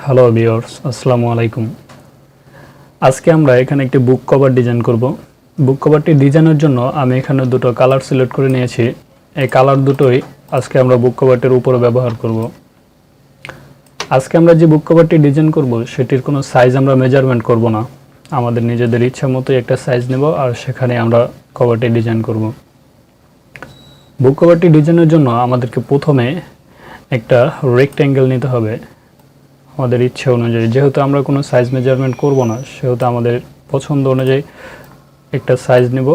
Hello viewers, আসসালামু আলাইকুম। আজকে আমরা এখানে একটি বুক কভার ডিজাইন করব। বুক কভারটি ডিজাইনের জন্য আমি এখানে দুটো কালার সিলেক্ট করে নিয়েছি। এই কালার দুটোই আজকে আমরা বুক কভারটির উপরে ব্যবহার করব। আজকে আমরা যে বুক কভারটি ডিজাইন করব সেটির কোনো সাইজ আমরা মেজারমেন্ট করব না। আমাদের নিজেদের ইচ্ছা মতোই একটা সাইজ নেব আর সেখানে আমরা কভারটি ডিজাইন করব। বুক কভারটি ডিজাইনের জন্য আমাদেরকে প্রথমে একটা রেক্ট্যাঙ্গেল নিতে হবে আমাদের ইচ্ছে অনুযায়ী। যেহেতু আমরা কোনো সাইজ মেজারমেন্ট করব না, সেহেতু আমাদের পছন্দ অনুযায়ী একটা সাইজ নেব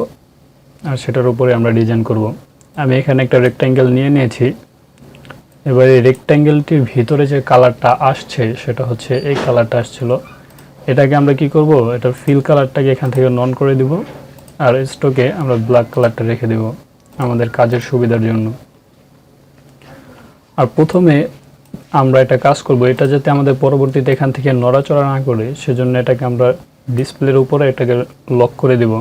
আর সেটার উপরে আমরা ডিজাইন করব। আমি এখানে একটা রেক্ট্যাঙ্গেল নিয়েছি। এবার এই রেক্ট্যাঙ্গেলটির ভিতরে যে কালারটা আসছে সেটা হচ্ছে এই কালারটা আসছিল। এটাকে আমরা কি করব, এটার ফিল কালারটাকে এখান থেকে নন করে দিব আর স্টকে আমরা ব্ল্যাক কালারটা রেখে দেব আমাদের কাজের সুবিধার জন্য। আর প্রথমে আমরা এটা কাজ করব, এটা যাতে আমাদের পরবর্তীতে এখান থেকে নড়াচড়া না করে, সেজন্য এটাকে আমরা ডিসপ্লের উপরে এটাকে লক করে দেব।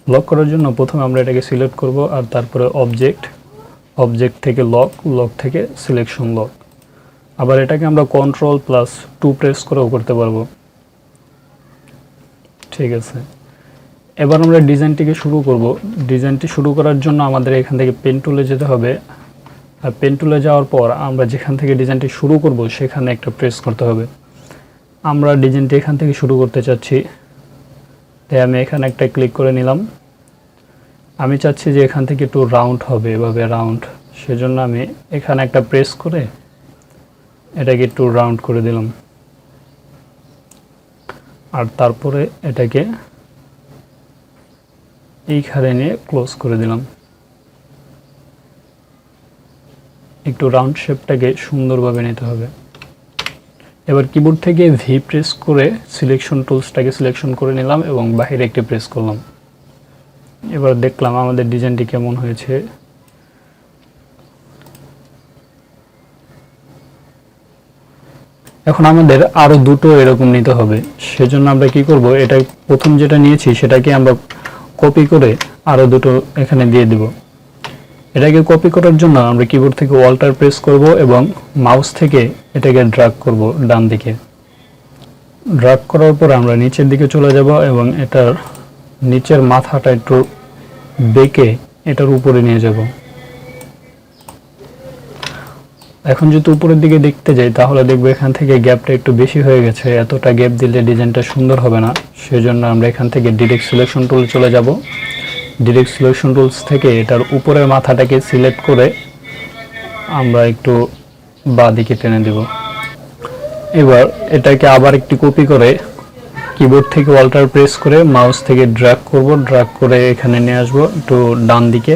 লক করার জন্য প্রথমে আমরা এটাকে সিলেক্ট করব আর তারপরে অবজেক্ট থেকে লক থেকে সিলেকশন লক। আবার এটাকে আমরা Ctrl+2 প্রেস করেও করতে পারবো। ঠিক আছে, এবার আমরা ডিজাইনটিকে শুরু করব। ডিজাইনটি শুরু করার জন্য আমাদের এখান থেকে পেন টুলে যেতে হবে। আর পেন টুলে যাওয়ার পর আমরা যেখান থেকে ডিজাইনটি শুরু করব সেখানে একটা প্রেস করতে হবে। আমরা ডিজাইনটি এখান থেকে শুরু করতে চাচ্ছি, তাই আমি এখানে একটা ক্লিক করে নিলাম। আমি চাচ্ছি যে এখান থেকে একটু রাউন্ড হবে, এভাবে রাউন্ড। সেজন্য আমি এখানে একটা প্রেস করে এটাকে একটু রাউন্ড করে দিলাম আর তারপরে এটাকে এইখানে নিয়ে ক্লোজ করে দিলাম। একটু রাউন্ড শেপটাকে সুন্দরভাবে নিতে হবে। এবার কিবোর্ড থেকে ভি প্রেস করে সিলেকশন টুলসটাকে সিলেকশন করে নিলাম এবং বাইরে একটি প্রেস করলাম। এবার দেখলাম আমাদের ডিজাইনটি কেমন হয়েছে। এখন আমাদের আরো দুটো এরকম নিতে হবে। সেজন্য আমরা কি করব, এটা প্রথম যেটা নিয়েছি সেটাকে আমরা কপি করে আরো দুটো এখানে দিয়ে দেব। এটাকে কপি করার জন্য আমরা কিবোর্ড থেকে অল্টার প্রেস করব এবং মাউস থেকে এটাকে ড্র্যাগ করব ডান দিকে। ড্র্যাগ করার পর আমরা নিচের দিকে চলে যাব এবং এটার নিচের মাথাটা একটু বেঁকে এটার উপরে নিয়ে যাব। এখন যদি উপরের দিকে দেখতে যাই তাহলে দেখবো এখান থেকে গ্যাপটা একটু বেশি হয়ে গেছে। এতটা গ্যাপ দিলে ডিজাইনটা সুন্দর হবে না। সেজন্য আমরা এখান থেকে ডিরেক্ট সিলেকশন টুল চলে যাব। ডিরেক্ট সিলেকশন টুলস থেকে এটার উপরের মাথাটাকে সিলেক্ট করে আমরা একটু বাঁ দিকে টেনে দেব। এবার এটাকে আবার একটু কপি করে কিবোর্ড থেকে অল্টার প্রেস করে মাউস থেকে ড্র্যাগ করব, ড্র্যাগ করে এখানে নিয়ে আসবো একটু ডান দিকে,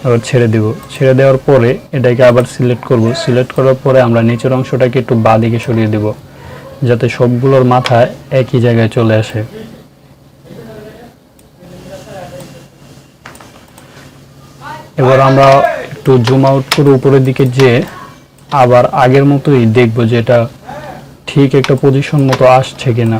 আবার ছেড়ে দেব। ছেড়ে দেওয়ার পরে এটাকে আবার সিলেক্ট করব। সিলেক্ট করার পরে আমরা নিচের অংশটাকে একটু বাঁ দিকে সরিয়ে দেব যাতে সবগুলোর মাথা একই জায়গায় চলে আসে। এবার আমরা একটু জুম আউট করে উপরের দিকে যেয়ে আবার আগের মতোই দেখব যে এটা ঠিক একটা পজিশন মতো আসছে কিনা।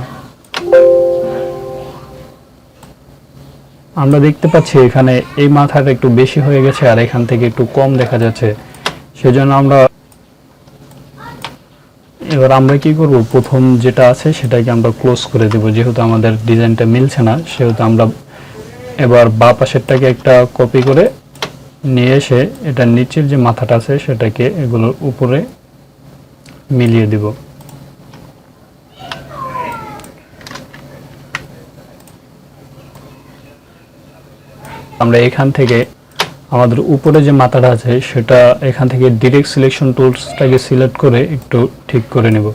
আমরা দেখতে পাচ্ছি এখানে এই মাথাটা একটু বেশি হয়ে গেছে আর এখান থেকে একটু কম দেখা যাচ্ছে। সেজন্য এবার আমরা কি করব, প্রথম যেটা আছে সেটাকে আমরা ক্লোজ করে দেব। যেহেতু আমাদের ডিজাইনটা মিলছে না সেহেতু আমরা এবার বাঁ পাশেরটাকে একটা কপি করে নিয়ে এসে এটা নিচের যে মাথাটা আছে সেটাকে এগুলোর উপরে মিলিয়ে দিব। আমরা এখান থেকে আমাদের উপরে যে মাথাটা আছে সেটা এখান থেকে ডিরেক্ট সিলেকশন টুলসটাকে সিলেক্ট করে একটু ঠিক করে নেব।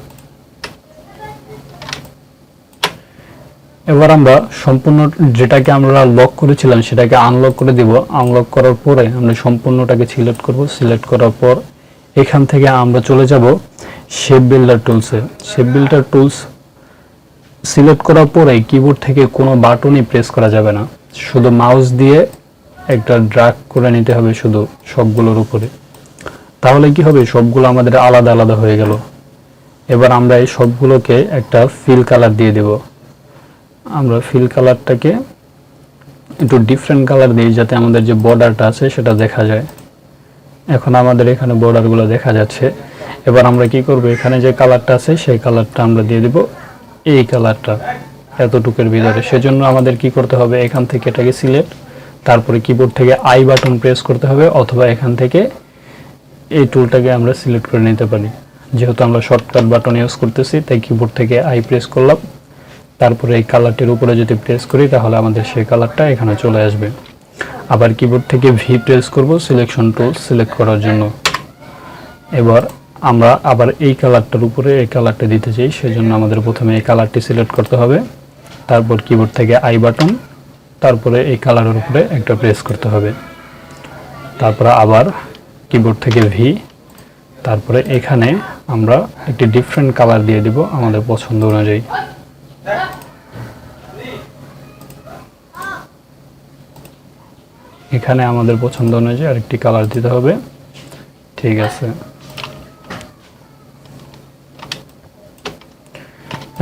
এবার আমরা সম্পূর্ণ যেটাকে আমরা লক করেছিলাম সেটাকে আনলক করে দেব। আনলক করার পরে আমরা সম্পূর্ণটাকে সিলেক্ট করব। সিলেক্ট করার পর এখান থেকে আমরা চলে যাব শেপ বিল্ডার টুলসে। শেপ বিল্ডার টুলস সিলেক্ট করার পরে কিবোর্ড থেকে কোনো বাটনই প্রেস করা যাবে না, শুধু মাউস দিয়ে একটা ড্র্যাগ করে নিতে হবে শুধু সবগুলোর উপরে। তাহলে কি হবে, সবগুলো আমাদের আলাদা আলাদা হয়ে গেল। এবার আমরা এই সবগুলোকে একটা ফিল কালার দিয়ে দেব। আমরা ফিল কালারটাকে একটু ডিফারেন্ট কালার দিই যাতে আমাদের যে বর্ডারটা আছে সেটা দেখা যায়। এখন আমাদের এখানে বর্ডারগুলো দেখা যাচ্ছে। এবার আমরা কি করব, এখানে যে কালারটা আছে সেই কালারটা আমরা দিয়ে দিব এই কালারটা এতটুকুর ভিতরে। সেজন্য আমাদের কি করতে হবে, এখান থেকে এটাকে সিলেক্ট, তারপরে কিবোর্ড থেকে আই বাটন প্রেস করতে হবে, অথবা এখান থেকে এই টুলটাকে আমরা সিলেক্ট করে নিতে পারি। যেহেতু আমরা শর্টকাট বাটন ইউজ করতেছি তাই কিবোর্ড থেকে আই প্রেস করলাম, তারপরে এই কালারটির উপরে যদি প্রেস করি তাহলে আমাদের সেই কালারটা এখানে চলে আসবে। আবার কিবোর্ড থেকে ভি প্রেস করব সিলেকশন টুল সিলেক্ট করার জন্য। এবার আমরা আবার এই কালারটার উপরে এই কালারটা দিতে চাই, সেজন্য আমাদের প্রথমে এই কালারটি সিলেক্ট করতে হবে, তারপর কিবোর্ড থেকে আই বাটন, তারপরে এই কালারের উপরে একটা প্রেস করতে হবে, তারপরে আবার কিবোর্ড থেকে ভি, তারপরে এখানে আমরা একটি ডিফারেন্ট কালার দিয়ে দিব আমাদের পছন্দ অনুযায়ী। এখানে আমাদের পছন্দ অনুযায়ী আরেকটি কালার দিতে হবে। ঠিক আছে,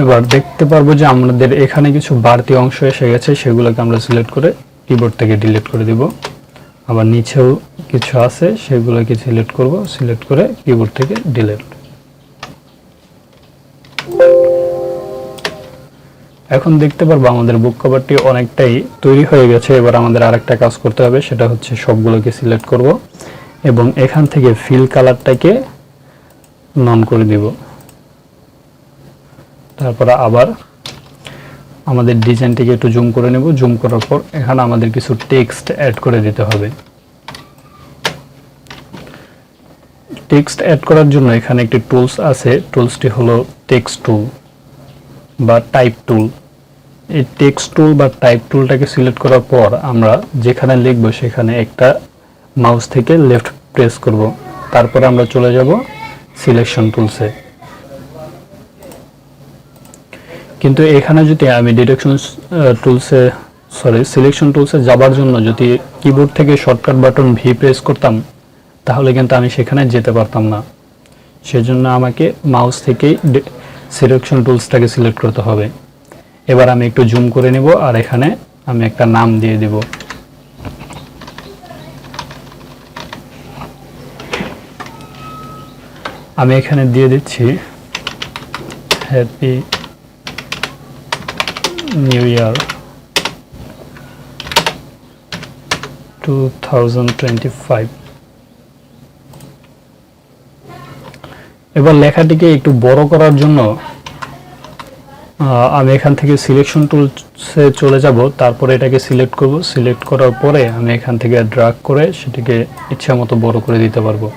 এবার দেখতে পারবো যে আমাদের এখানে কিছু বাড়তি অংশ এসে গেছে, সেগুলোকে আমরা সিলেক্ট করে কিবোর্ড থেকে ডিলিট করে দিব। আবার নিচেও কিছু আছে সেগুলোকে সিলেক্ট করব, সিলেক্ট করে কিবোর্ড থেকে ডিলিট। এখন দেখতে পারবো আমাদের বুক কভারটি অনেকটাই তৈরি হয়ে গেছে। এবার আমাদের আরেকটা কাজ করতে হবে, সেটা হচ্ছে সবগুলোকে সিলেক্ট করব এবং এখান থেকে ফিল কালারটাকে নন করে দিব। তারপরে আবার আমাদের ডিজাইনটিকে একটু জুম করে নেব, জুম করার পর এখানে আমাদের কিছু টেক্সট অ্যাড করে দিতে হবে। টেক্সট অ্যাড করার জন্য এখানে একটি টুলস আছে, টুলসটি হলো টেক্সট টুল বা টাইপ টুল। এই টেক্সট টুল বা টাইপ টুলটাকে সিলেক্ট করার পর আমরা যেখানে লিখব সেখানে একটা মাউস থেকে লেফট প্রেস করব, তারপরে আমরা চলে যাব সিলেকশন টুলসে। কিন্তু এখানে যদি আমি সিলেকশন টুলসে যাবার জন্য যদি কিবোর্ড থেকে শর্টকাট বাটন ভি প্রেস করতাম তাহলে কিন্তু আমি সেখানে যেতে পারতাম না। সেজন্য আমাকে মাউস থেকেই সিলেকশন টুলসটাকে সিলেক্ট করতে হবে। এবার আমি একটু জুম করে নেব আর এখানে আমি একটা নাম দিয়ে দেব। আমি এখানে দিয়ে দিচ্ছি হ্যাপি নিউ ইয়ার 2025। এবার লেখাটিকে একটু বড় করার জন্য আমি এখান থেকে সিলেকশন টুলসে চলে যাব, তারপরে এটাকে সিলেক্ট করব, সিলেক্ট করার পরে আমি এখান থেকে ড্র্যাগ করে সেটাকে ইচ্ছা মতো বড় করে দিতে পারবো।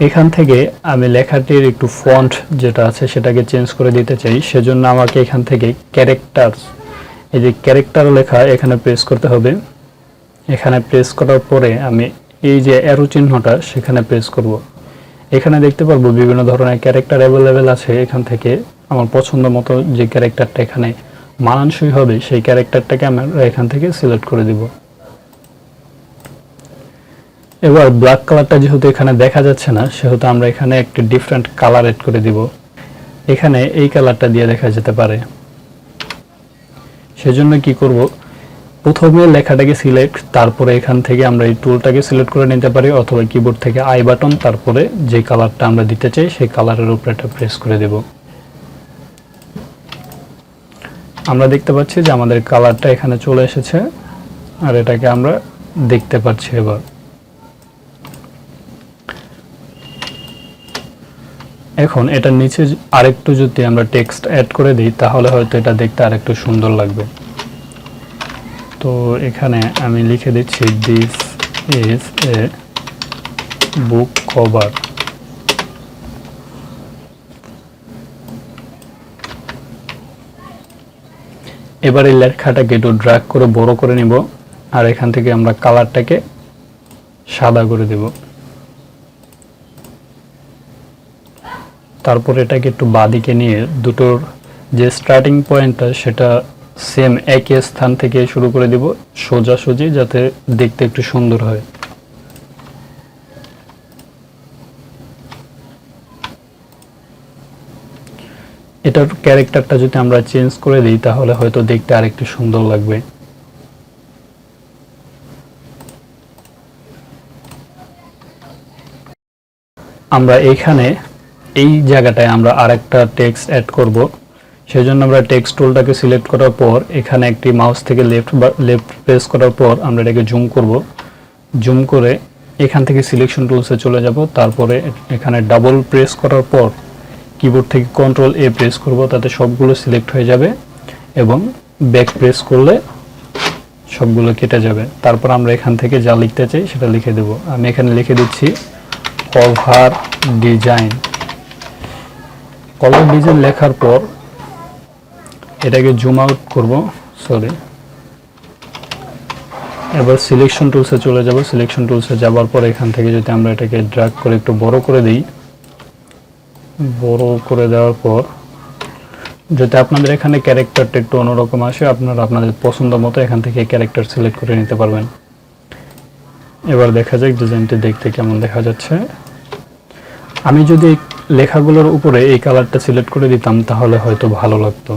এখান থেকে আমি লেখাটির একটু ফন্ট যেটা আছে সেটাকে চেঞ্জ করে দিতে চাই, সেজন্য আমাকে এখান থেকে ক্যারেক্টারস, এই যে ক্যারেক্টার লেখা এখানে প্রেস করতে হবে। এখানে প্রেস করার পরে আমি এই যে অ্যারো চিহ্নটা সেখানে প্রেস করব। এখানে দেখতে পারবো বিভিন্ন ধরনের ক্যারেক্টার অ্যাভেলেবেল আছে, এখান থেকে আমার পছন্দ মতো যে ক্যারেক্টারটা এখানে মানানসই হবে সেই ক্যারেক্টারটাকে আমরা এখান থেকে সিলেক্ট করে দিব। এবার ব্ল্যাক কালারটা যেহেতু এখানে দেখা যাচ্ছে না সেহেতু আমরা এখানে একটি ডিফারেন্ট কালার এড করে দিব। এখানে এই কালারটা দিয়ে দেখা যেতে পারে। সেজন্য কি করব, প্রথমে লেখাটাকে সিলেক্ট, তারপরে এখান থেকে আমরা এই টুলটাকে সিলেক্ট করে নিতে পারি, অথবা কিবোর্ড থেকে আই বাটন, তারপরে যে কালারটা আমরা দিতে চাই সেই কালারের উপরে এটা প্রেস করে দেব। আমরা দেখতে পাচ্ছি যে আমাদের কালারটা এখানে চলে এসেছে আর এটাকে আমরা দেখতে পাচ্ছি। এবার এখন এটার নিচে আরেকটু যদি আমরা টেক্সট অ্যাড করে দিই তাহলে হয়তো এটা দেখতে আরেকটু সুন্দর লাগবে। তো এখানে আমি লিখে দিচ্ছি this is a book cover. এবার এই লেখাটাকে একটু ড্র্যাগ করে বড় করে নিব আর এখান থেকে আমরা কালারটাকে সাদা করে দেব। তারপর এটাকে একটু বাঁদিকে নিয়ে দুটোর যে স্টার্টিং পয়েন্টটা সেটা সেম একই স্থান থেকে শুরু করে দিব সোজাসুজি, যাতে দেখতে একটু সুন্দর হয়। এটার ক্যারেক্টারটা যদি আমরা চেঞ্জ করে দিই তাহলে হয়তো দেখতে আরেকটু সুন্দর লাগবে। আমরা এখানে এই জায়গাটায় আমরা আরেকটা টেক্সট অ্যাড করব। সেজন্য আমরা টেক্সট টুলটাকে সিলেক্ট করার পর এখানে একটি মাউস থেকে লেফট প্রেস করার পর আমরা এটাকে জুম করব। জুম করে এখান থেকে সিলেকশন টুলসে চলে যাব। তারপরে এখানে ডাবল প্রেস করার পর কিবোর্ড থেকে কন্ট্রোল এ প্রেস করব, তাতে সবগুলো সিলেক্ট হয়ে যাবে এবং ব্যাক প্রেস করলে সবগুলো কেটে যাবে। তারপর আমরা এখান থেকে যা লিখতে চাই সেটা লিখে দেব। আমি এখানে লিখে দিচ্ছি কভার ডিজাইন। কভার ডিজাইন লেখার পর এটাকে জুম আউট করব, এবার সিলেকশন টুলসে চলে যাব। সিলেকশন টুলসে যাওয়ার পর এখান থেকে যদি আমরা এটাকে ড্র্যাগ করে একটু বড় করে দিই, বড় করে দেওয়ার পর যদি আপনাদের এখানে ক্যারেক্টারটা একটু অন্যরকম আসে, আপনারা আপনাদের পছন্দ মতো এখান থেকে ক্যারেক্টার সিলেক্ট করে নিতে পারবেন। এবার দেখা যাক ডিজাইনটি দেখতে কেমন দেখা যাচ্ছে। আমি যদি লেখাগুলোর উপরে এই কালারটা সিলেক্ট করে দিতাম তাহলে হয়তো ভালো লাগতো।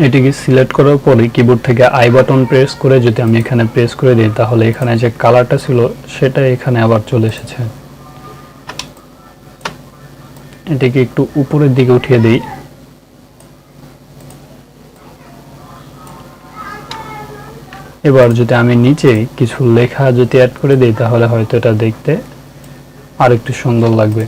এটিকে সিলেক্ট করার পরে কিবোর্ড থেকে আই বাটন প্রেস করে যদি আমি এখানে প্রেস করে দিই তাহলে এখানে যে কালারটা ছিল সেটা এখানে আবার চলে এসেছে। এটিকে একটু উপরের দিকে উঠিয়ে দিই। এবার যদি আমি নিচে কিছু লেখা যদি অ্যাড করে দিই তাহলে হয়তো এটা দেখতে আরেকটু সুন্দর লাগবে।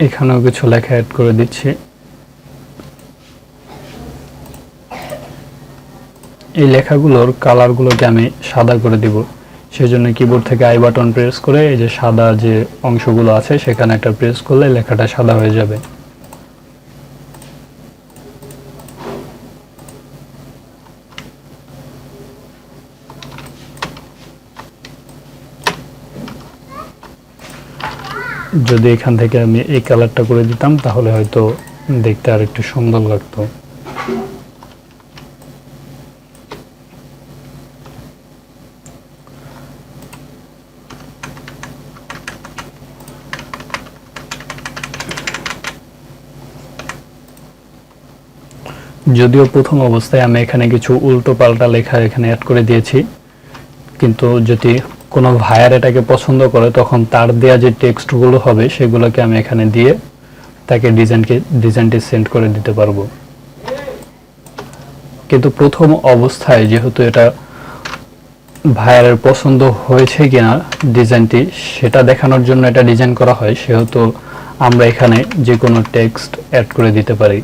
এখানেও কিছু লেখা অ্যাড করে দিচ্ছি। এই লেখাগুলোর কালারগুলোকে আমি সাদা করে দিব। সেজন্য কিবোর্ড থেকে আই বাটন প্রেস করে এই যে সাদা যে অংশগুলো আছে সেখানে একটা প্রেস করলে লেখাটা সাদা হয়ে যাবে। যদি এখান থেকে আমি এই কালারটা করে দিতাম তাহলে হয়তো দেখতে আর একটু সুন্দর লাগতো। যদিও প্রথম অবস্থায় আমি এখানে কিছু উল্টো পাল্টা লেখা এখানে অ্যাড করে দিয়েছি, কিন্তু যদি কোনো ভাইয়ার এটাকে পছন্দ করে তখন তার দেয়া যে টেক্সটগুলো হবে সেগুলোকে আমি এখানে দিয়ে তাকে ডিজাইনটি সেন্ড করে দিতে পারবো। কিন্তু প্রথম অবস্থায় যেহেতু এটা ভাইয়ারের পছন্দ হয়েছে কিনা ডিজাইনটি সেটা দেখানোর জন্য এটা ডিজাইন করা হয়, সেহেতু আমরা এখানে যে কোনো টেক্সট অ্যাড করে দিতে পারি।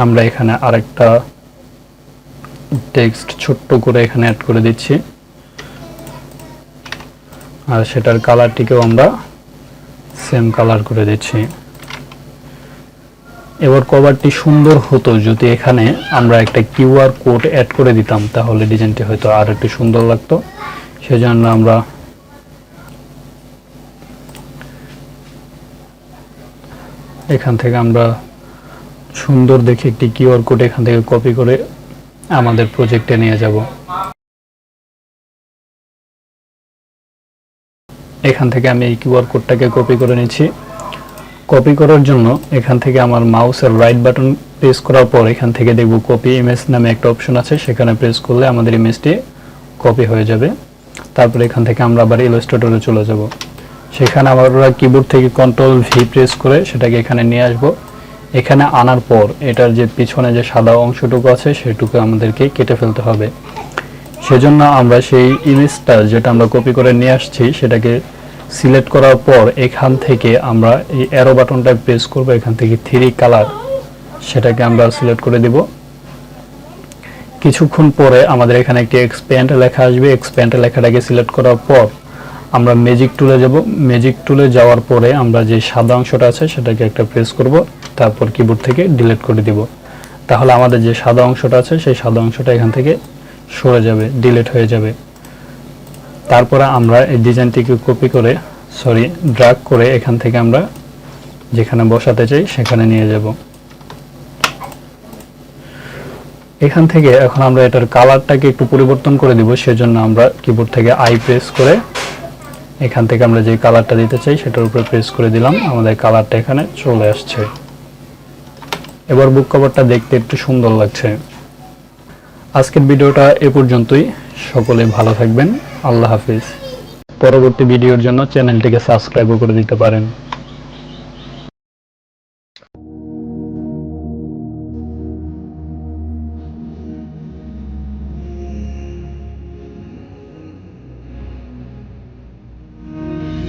আমরা এখানে আরেকটা টেক্সট ছোট্ট করে এখানে অ্যাড করে দিচ্ছি, আর সেটার কালারটিকেও আমরা সেম কালার করে দিচ্ছি। এবার কভারটি সুন্দর হতো যদি এখানে আমরা একটা কিউআর কোড অ্যাড করে দিতাম, তাহলে ডিজাইনটি হয়তো আর একটু সুন্দর লাগতো। সেজন্য আমরা এখান থেকে সুন্দর দেখে একটি কিউআর কোড এখান থেকে কপি করে আমাদের প্রজেক্টে নিয়ে যাব। এখান থেকে আমি এই কিউআর কোডটাকে কপি করে নিচ্ছি। কপি করার জন্য এখান থেকে আমার মাউসের রাইট বাটন প্রেস করার পর এখান থেকে দেখব কপি ইমেজ নামে একটা অপশন আছে, সেখানে প্রেস করলে আমাদের ইমেজটি কপি হয়ে যাবে। তারপরে এখান থেকে আমরা আবার ইলাস্ট্রেটরে চলে যাব। সেখানে আমরা কিবোর্ড থেকে কন্ট্রোল ভি প্রেস করে সেটাকে এখানে নিয়ে আসব। এখানে আনার পর এটার যে পিছনে যে সাদা অংশটুকু আছে সেটুকু আমাদেরকে কেটে ফেলতে হবে। সেজন্য আমরা সেই ইমেজটা যেটা আমরা কপি করে নিয়ে আসছি সেটাকে সিলেক্ট করার পর এখান থেকে আমরা এই অ্যারো বাটনটা প্রেস করব। এখান থেকে 3 কালার সেটাকে আমরা সিলেক্ট করে দিব। কিছুক্ষণ পরে আমাদের এখানে একটি এক্সপ্যান্ড লেখা আসবে। এক্সপ্যান্ড লেখাটাকে সিলেক্ট করার পর আমরা ম্যাজিক টুলে যাব। ম্যাজিক টুলে যাওয়ার পরে আমরা যে সাদা অংশটা আছে সেটাকে একটা প্রেস করব, তারপর কিবোর্ড থেকে ডিলিট করে দিব। তাহলে আমাদের যে সাদা অংশটা আছে সেই সাদা অংশটা এখান থেকে সরে যাবে, ডিলিট হয়ে যাবে। তারপরে আমরা এই ডিজাইনটিকে কপি করে ড্র্যাগ করে এখান থেকে আমরা যেখানে বসাতে চাই সেখানে নিয়ে যাব। এখান থেকে এখন আমরা এটার কালারটাকে একটু পরিবর্তন করে দিব, সেজন্য আমরা কিবোর্ড থেকে আই প্রেস করে এখান থেকে আমরা যে কালারটা দিতে চাই সেটার উপরে প্রেস করে দিলাম, আমাদের কালারটা এখানে চলে আসছে। এবার বুক কভারটা দেখতে একটু সুন্দর লাগছে। আজকের ভিডিওটা এ পর্যন্তই। সকলে ভালো থাকবেন। আল্লাহ হাফিজ। পরবর্তী ভিডিওর জন্য চ্যানেলটিকে সাবস্ক্রাইব করে দিতে পারেন।